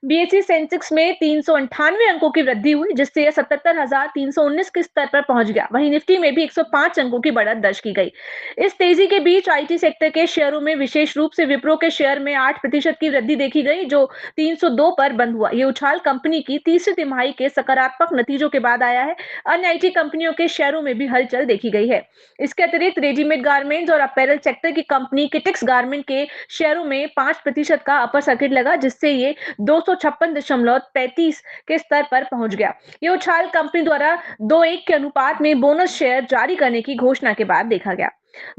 BSE Sensex में 398 अंकों की वृद्धि हुई, जिससे यह 77,319 के स्तर पर पहुंच गया। वहीं निफ्टी में भी 105 अंकों की बढ़त दर्ज की गई। इस तेजी के बीच आईटी सेक्टर के शेयरों में विशेष रूप से विप्रो के शेयर में 8% की वृद्धि देखी गई, जो 302 पर बंद हुआ। ये उछाल कंपनी की तीसरी तिमाही के सकारात्मक नतीजों के बाद आया है। अन्य आईटी कंपनियों के शेयरों में भी हलचल देखी गई है। इसके अतिरिक्त रेडीमेड गारमेंट्स और अपैरल सेक्टर की कंपनी किटेक्स गारमेंट के शेयरों में 5% का अपर सर्किट लगा, जिससे ये 256.35 के स्तर पर पहुंच गया। ये उछाल कंपनी द्वारा 2:1 के अनुपात में बोनस शेयर जारी करने की घोषणा के बाद देखा गया।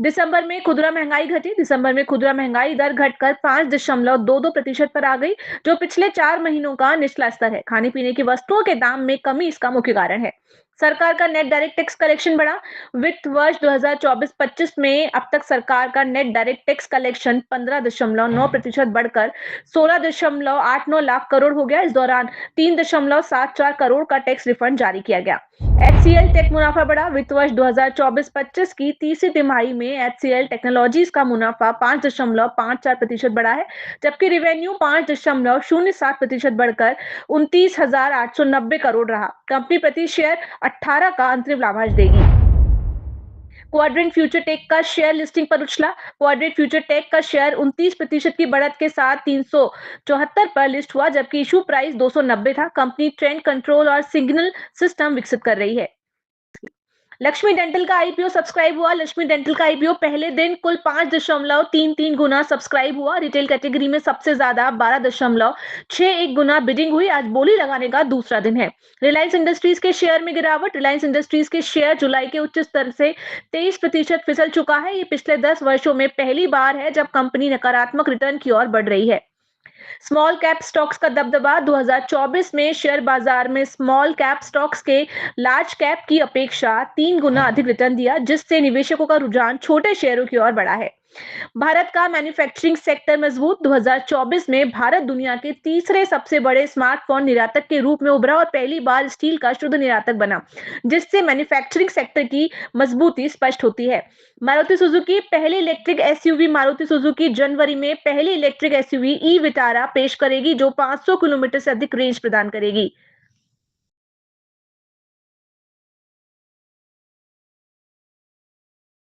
दिसंबर में खुदरा महंगाई घटी। दिसंबर में खुदरा महंगाई दर घटकर 5.22% पर आ गई, जो पिछले 4 महीनों का निचला स्तर है। खाने पीने की वस्तुओं के दाम में कमी इसका मुख्य कारण है। सरकार का नेट डायरेक्ट टैक्स कलेक्शन बढ़ा। वित्त वर्ष 2024-25 में अब तक सरकार का नेट डायरेक्ट टैक्स कलेक्शन 15.9% बढ़कर 16.89 लाख करोड़ हो गया। इस दौरान 3.74 करोड़ का टैक्स रिफंड जारी किया गया। एचसीएल टेक मुनाफा बढ़ा। वित्त वर्ष 2024-25 की तीसरी तिमाही में एचसीएल टेक्नोलॉजीज का मुनाफा 5.54% बढ़ा है, जबकि रेवेन्यू 5.07% बढ़कर 29,890 करोड़ रहा। कंपनी प्रति शेयर 18 का अंतरिम लाभांश देगी। क्वाड्रेंट फ्यूचर टेक का शेयर लिस्टिंग पर उछला। क्वाड्रेंट फ्यूचर टेक का शेयर 29% की बढ़त के साथ 374 पर लिस्ट हुआ, जबकि इशू प्राइस 290 था। कंपनी ट्रेंड कंट्रोल और सिग्नल सिस्टम विकसित कर रही है। लक्ष्मी डेंटल का आईपीओ सब्सक्राइब हुआ। लक्ष्मी डेंटल का आईपीओ पहले दिन कुल 5.33 गुना सब्सक्राइब हुआ। रिटेल कैटेगरी में सबसे ज्यादा 12.61 गुना बिडिंग हुई। आज बोली लगाने का दूसरा दिन है। रिलायंस इंडस्ट्रीज के शेयर में गिरावट। रिलायंस इंडस्ट्रीज के शेयर जुलाई के उच्च स्तर से 23% फिसल चुका है। ये पिछले 10 वर्षों में पहली बार है जब कंपनी नकारात्मक रिटर्न की ओर बढ़ रही है। स्मॉल कैप स्टॉक्स का दबदबा। 2024 में शेयर बाजार में स्मॉल कैप स्टॉक्स के लार्ज कैप की अपेक्षा 3 गुना अधिक रिटर्न दिया, जिससे निवेशकों का रुझान छोटे शेयरों की ओर बढ़ा है। भारत का मैन्युफैक्चरिंग सेक्टर मजबूत। 2024 में भारत दुनिया के तीसरे सबसे बड़े स्मार्टफोन निर्यातक के रूप में उभरा और पहली बार स्टील का शुद्ध निर्यातक बना, जिससे मैन्युफैक्चरिंग सेक्टर की मजबूती स्पष्ट होती है। मारुति सुजुकी पहली इलेक्ट्रिक एसयूवी। मारुति सुजुकी जनवरी में पहली इलेक्ट्रिक एसयूवी ई विटारा पेश करेगी, जो 500 किलोमीटर से अधिक रेंज प्रदान करेगी।